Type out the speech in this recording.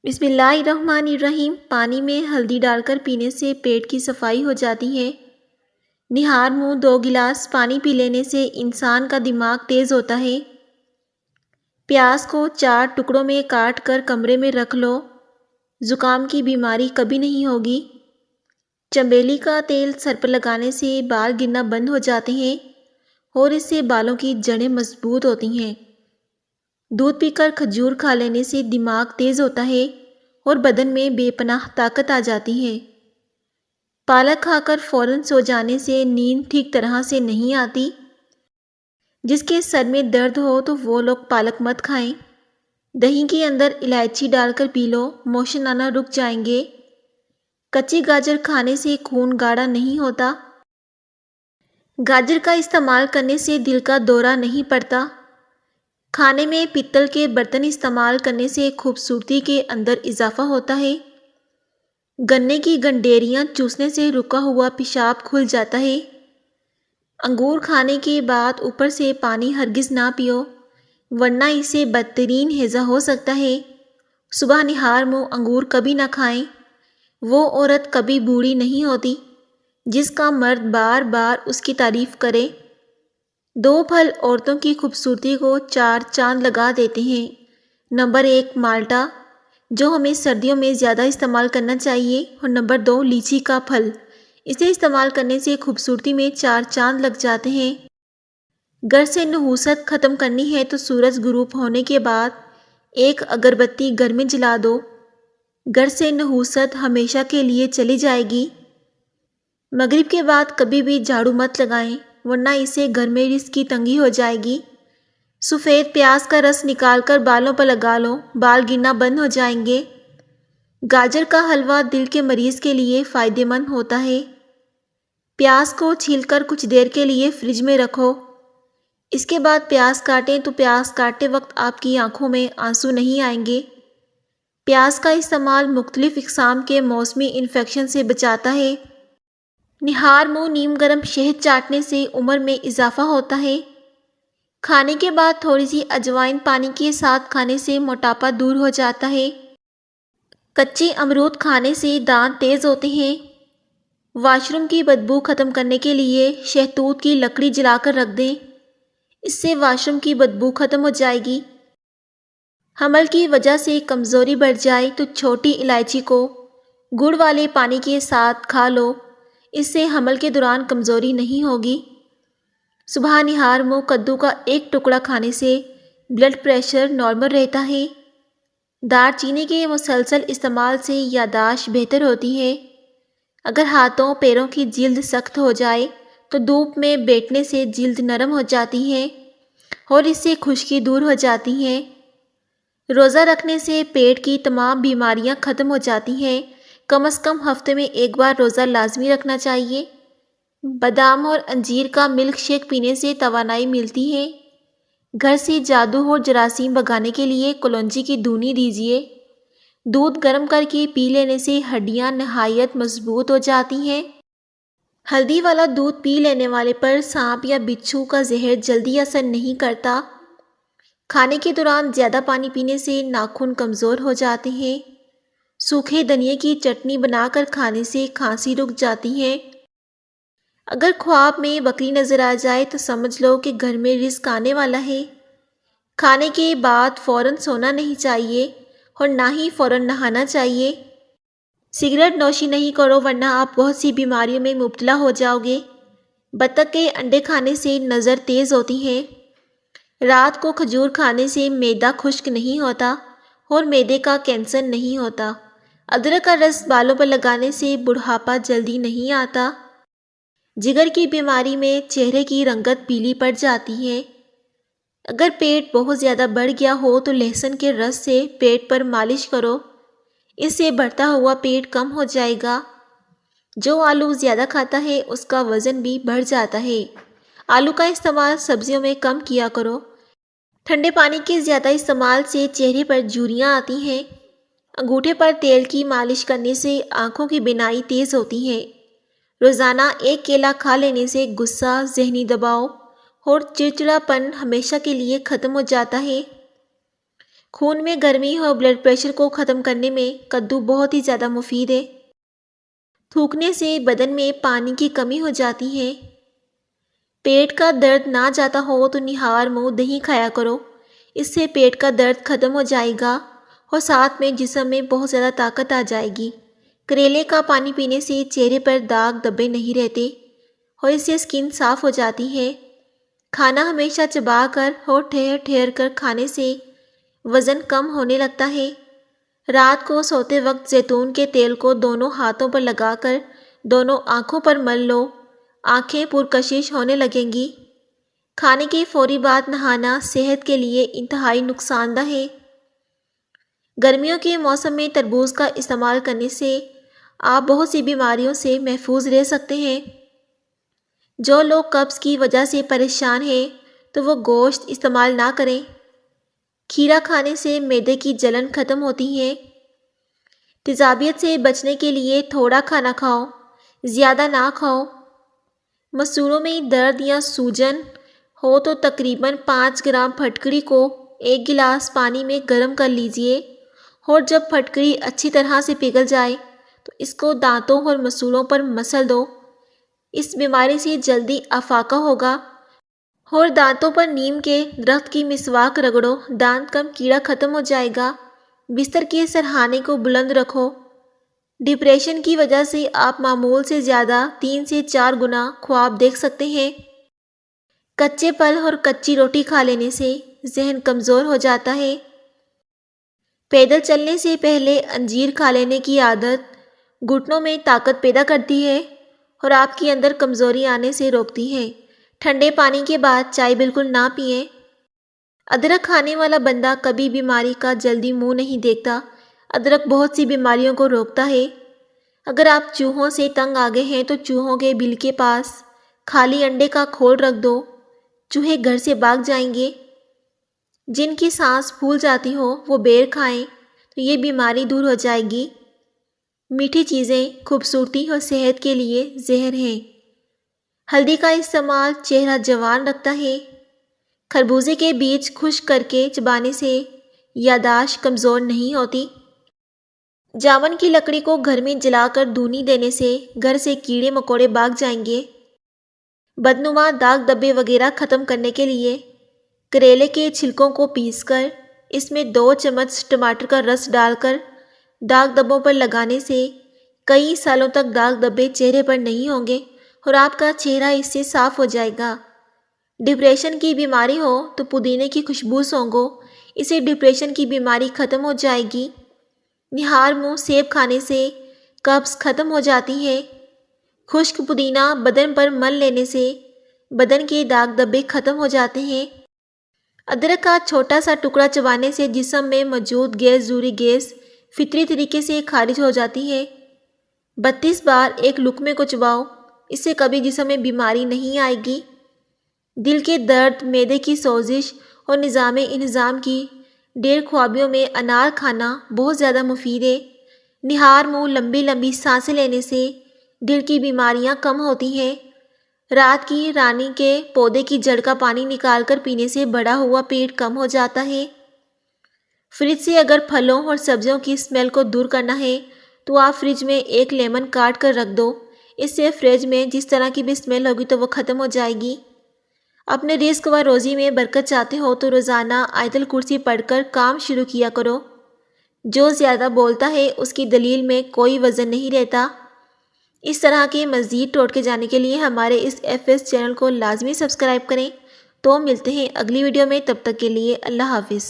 بسم اللہ الرحمن الرحیم۔ پانی میں ہلدی ڈال کر پینے سے پیٹ کی صفائی ہو جاتی ہے۔ نہار منہ 2 گلاس پانی پی لینے سے انسان کا دماغ تیز ہوتا ہے۔ پیاز کو 4 ٹکڑوں میں کاٹ کر کمرے میں رکھ لو، زکام کی بیماری کبھی نہیں ہوگی۔ چنبیلی کا تیل سر پر لگانے سے بال گرنا بند ہو جاتے ہیں اور اس سے بالوں کی جڑیں مضبوط ہوتی ہیں۔ دودھ پی کر کھجور کھا لینے سے دماغ تیز ہوتا ہے اور بدن میں بے پناہ طاقت آ جاتی ہے۔ پالک کھا کر فوراً سو جانے سے نیند ٹھیک طرح سے نہیں آتی۔ جس کے سر میں درد ہو تو وہ لوگ پالک مت کھائیں۔ دہی کے اندر الائچی ڈال کر پی لو، موشن آنا رک جائیں گے۔ کچی گاجر کھانے سے خون گاڑھا نہیں ہوتا۔ گاجر کا استعمال کرنے سے دل کا دورہ نہیں پڑتا۔ کھانے میں پتل کے برتن استعمال کرنے سے خوبصورتی کے اندر اضافہ ہوتا ہے۔ گنے کی گنڈیریاں چوسنے سے رکا ہوا پیشاب کھل جاتا ہے۔ انگور کھانے کے بعد اوپر سے پانی ہرگز نہ پیو، ورنہ اسے بدترین ہیضہ ہو سکتا ہے۔ صبح نہار منہ انگور کبھی نہ کھائیں۔ وہ عورت کبھی بوڑھی نہیں ہوتی جس کا مرد بار بار اس کی تعریف کرے۔ 2 پھل عورتوں کی خوبصورتی کو 4 چاند لگا دیتے ہیں۔ نمبر 1 مالٹا، جو ہمیں سردیوں میں زیادہ استعمال کرنا چاہیے، اور نمبر 2 لیچی کا پھل، اسے استعمال کرنے سے خوبصورتی میں 4 چاند لگ جاتے ہیں۔ گھر سے نحوست ختم کرنی ہے تو سورج غروب ہونے کے بعد ایک اگربتی گھر میں جلا دو۔ گھر سے نحوست ہمیشہ کے لیے چلی جائے گی۔ مغرب کے بعد کبھی بھی جھاڑو مت لگائیں، ورنہ اسے گھر میں رزق کی تنگی ہو جائے گی۔ سفید پیاز کا رس نکال کر بالوں پر لگا لو، بال گرنا بند ہو جائیں گے۔ گاجر کا حلوہ دل کے مریض کے لیے فائدہ مند ہوتا ہے۔ پیاز کو چھیل کر کچھ دیر کے لیے فریج میں رکھو۔ اس کے بعد پیاز کاٹیں تو پیاز کاٹتے وقت آپ کی آنکھوں میں آنسو نہیں آئیں گے۔ پیاز کا استعمال مختلف اقسام کے موسمی انفیکشن سے بچاتا ہے۔ نہار منہ نیم گرم شہد چاٹنے سے عمر میں اضافہ ہوتا ہے۔ کھانے کے بعد تھوڑی سی اجوائن پانی کے ساتھ کھانے سے موٹاپا دور ہو جاتا ہے۔ کچے امرود کھانے سے دانت تیز ہوتے ہیں۔ واش روم کی بدبو ختم کرنے کے لیے شہتوت کی لکڑی جلا کر رکھ دیں، اس سے واش روم کی بدبو ختم ہو جائے گی۔ حمل کی وجہ سے کمزوری بڑھ جائے تو چھوٹی الائچی کو گڑ والے پانی کے ساتھ کھا لو، اس سے حمل کے دوران کمزوری نہیں ہوگی۔ صبح نہار منہ کدو کا 1 ٹکڑا کھانے سے بلڈ پریشر نارمل رہتا ہے۔ دار چینی کے مسلسل استعمال سے یادداشت بہتر ہوتی ہے۔ اگر ہاتھوں پیروں کی جلد سخت ہو جائے تو دھوپ میں بیٹھنے سے جلد نرم ہو جاتی ہے اور اس سے خشکی دور ہو جاتی ہے۔ روزہ رکھنے سے پیٹ کی تمام بیماریاں ختم ہو جاتی ہیں۔ کم از کم ہفتے میں 1 بار روزہ لازمی رکھنا چاہیے۔ بادام اور انجیر کا ملک شیک پینے سے توانائی ملتی ہے۔ گھر سے جادو اور جراثیم بھگانے کے لیے کلونجی کی دھونی دیجیے۔ دودھ گرم کر کے پی لینے سے ہڈیاں نہایت مضبوط ہو جاتی ہیں۔ ہلدی والا دودھ پی لینے والے پر سانپ یا بچھو کا زہر جلدی اثر نہیں کرتا۔ کھانے کے دوران زیادہ پانی پینے سے ناخن کمزور ہو جاتے ہیں۔ سوکھے دھنیے کی چٹنی بنا کر کھانے سے کھانسی رک جاتی ہے۔ اگر خواب میں بکری نظر آ جائے تو سمجھ لو کہ گھر میں رزق آنے والا ہے۔ کھانے کے بعد فوراً سونا نہیں چاہیے اور نہ ہی فوراً نہانا چاہیے۔ سگریٹ نوشی نہیں کرو ورنہ آپ بہت سی بیماریوں میں مبتلا ہو جاؤ گے۔ بطخ کے انڈے کھانے سے نظر تیز ہوتی ہے۔ رات کو کھجور کھانے سے معدہ خشک نہیں ہوتا اور معدے کا کینسر نہیں ہوتا۔ ادرک کا رس بالوں پر لگانے سے بڑھاپا جلدی نہیں آتا۔ جگر کی بیماری میں چہرے کی رنگت پیلی پڑ جاتی ہے۔ اگر پیٹ بہت زیادہ بڑھ گیا ہو تو لہسن کے رس سے پیٹ پر مالش کرو، اس سے بڑھتا ہوا پیٹ کم ہو جائے گا۔ جو آلو زیادہ کھاتا ہے اس کا وزن بھی بڑھ جاتا ہے۔ آلو کا استعمال سبزیوں میں کم کیا کرو۔ ٹھنڈے پانی کے زیادہ استعمال سے چہرے پر جھریاں آتی ہیں۔ انگوٹھے پر تیل کی مالش کرنے سے آنکھوں کی بینائی تیز ہوتی ہے۔ روزانہ 1 کیلا کھا لینے سے غصہ، ذہنی دباؤ اور چڑچڑاپن ہمیشہ کے لیے ختم ہو جاتا ہے۔ خون میں گرمی اور بلڈ پریشر کو ختم کرنے میں کدو بہت ہی زیادہ مفید ہے۔ تھوکنے سے بدن میں پانی کی کمی ہو جاتی ہے۔ پیٹ کا درد نہ جاتا ہو تو نہار منہ دہی کھایا کرو، اس سے پیٹ کا درد ختم ہو جائے گا اور ساتھ میں جسم میں بہت زیادہ طاقت آ جائے گی۔ کریلے کا پانی پینے سے چہرے پر داغ دبے نہیں رہتے اور اس سے اسکن صاف ہو جاتی ہے۔ کھانا ہمیشہ چبا کر اور ٹھہر ٹھہر کر کھانے سے وزن کم ہونے لگتا ہے۔ رات کو سوتے وقت زیتون کے تیل کو دونوں ہاتھوں پر لگا کر دونوں آنکھوں پر مل لو، آنکھیں پرکشش ہونے لگیں گی۔ کھانے کی فوری بعد نہانا صحت کے لیے انتہائی نقصان دہ ہے۔ گرمیوں کے موسم میں تربوز کا استعمال کرنے سے آپ بہت سی بیماریوں سے محفوظ رہ سکتے ہیں۔ جو لوگ قبض کی وجہ سے پریشان ہیں تو وہ گوشت استعمال نہ کریں۔ کھیرا کھانے سے معدے کی جلن ختم ہوتی ہے۔ تیزابیت سے بچنے کے لیے تھوڑا کھانا کھاؤ، زیادہ نہ کھاؤ۔ مسوڑوں میں درد یا سوجن ہو تو تقریباً 5 گرام پھٹکری کو 1 گلاس پانی میں گرم کر لیجئے اور جب پھٹکری اچھی طرح سے پگھل جائے تو اس کو دانتوں اور مسوڑوں پر مسل دو۔ اس بیماری سے جلدی افاقہ ہوگا۔ اور دانتوں پر نیم کے درخت کی مسواک رگڑو، دانت کم کیڑا ختم ہو جائے گا۔ بستر کے سرہانے کو بلند رکھو۔ ڈپریشن کی وجہ سے آپ معمول سے زیادہ 3 سے 4 گنا خواب دیکھ سکتے ہیں۔ کچے پھل اور کچی روٹی کھا لینے سے ذہن کمزور ہو جاتا ہے۔ پیدل چلنے سے پہلے انجیر کھا لینے کی عادت گھٹنوں میں طاقت پیدا کرتی ہے اور آپ کے اندر کمزوری آنے سے روکتی ہے۔ ٹھنڈے پانی کے بعد چائے بالکل نہ پئیں۔ ادرک کھانے والا بندہ کبھی بیماری کا جلدی منہ نہیں دیکھتا۔ ادرک بہت سی بیماریوں کو روکتا ہے۔ اگر آپ چوہوں سے تنگ آ گئے ہیں تو چوہوں کے بل کے پاس خالی انڈے کا کھول رکھ دو، چوہے گھر سے بھاگ جائیں گے۔ جن کی سانس پھول جاتی ہو وہ بیر کھائیں تو یہ بیماری دور ہو جائے گی۔ میٹھی چیزیں خوبصورتی اور صحت کے لیے زہر ہیں۔ ہلدی کا استعمال چہرہ جوان رکھتا ہے۔ خربوزے کے بیج خشک کر کے چبانے سے یادداشت کمزور نہیں ہوتی۔ جامن کی لکڑی کو گھر میں جلا کر دھونی دینے سے گھر سے کیڑے مکوڑے بھاگ جائیں گے۔ بدنما داغ دبے وغیرہ ختم کرنے کے لیے کریلے کے چھلکوں کو پیس کر اس میں 2 چمچ ٹماٹر کا رس ڈال کر داغ دبوں پر لگانے سے کئی سالوں تک داغ دبے چہرے پر نہیں ہوں گے اور آپ کا چہرہ اس سے صاف ہو جائے گا۔ ڈپریشن کی بیماری ہو تو پودینے کی خوشبو سونگھو، اس سے ڈپریشن کی بیماری ختم ہو جائے گی۔ نہار منہ سیب کھانے سے قبض ختم ہو جاتی ہے۔ خشک پودینہ بدن پر مل لینے سے بدن کے داغ دبے ختم ہو جاتے ہیں۔ ادرک کا چھوٹا سا ٹکڑا چبانے سے جسم میں موجود غیر ضروری گیس فطری طریقے سے خارج ہو جاتی ہے۔ 32 بار ایک لقمے کو چباؤ، اس سے کبھی جسم میں بیماری نہیں آئے گی۔ دل کے درد، معدے کی سوزش اور نظام انہضام کی ڈیر خوابیوں میں انار کھانا بہت زیادہ مفید ہے۔ نہار منہ لمبی لمبی سانسیں لینے سے دل کی بیماریاں کم ہوتی ہیں۔ رات کی رانی کے پودے کی جڑ کا پانی نکال کر پینے سے بڑا ہوا پیٹ کم ہو جاتا ہے۔ فریج سے اگر پھلوں اور سبزیوں کی اسمیل کو دور کرنا ہے تو آپ فریج میں 1 لیمن کاٹ کر رکھ دو، اس سے فریج میں جس طرح کی بھی اسمیل ہوگی تو وہ ختم ہو جائے گی۔ اپنے رزق و روزی میں برکت چاہتے ہو تو روزانہ آیت الکرسی پڑھ کر کام شروع کیا کرو۔ جو زیادہ بولتا ہے اس کی دلیل میں کوئی وزن نہیں رہتا۔ اس طرح کے مزید ٹوٹکے جاننے کے لیے ہمارے اس FS چینل کو لازمی سبسکرائب کریں۔ تو ملتے ہیں اگلی ویڈیو میں، تب تک کے لیے اللہ حافظ۔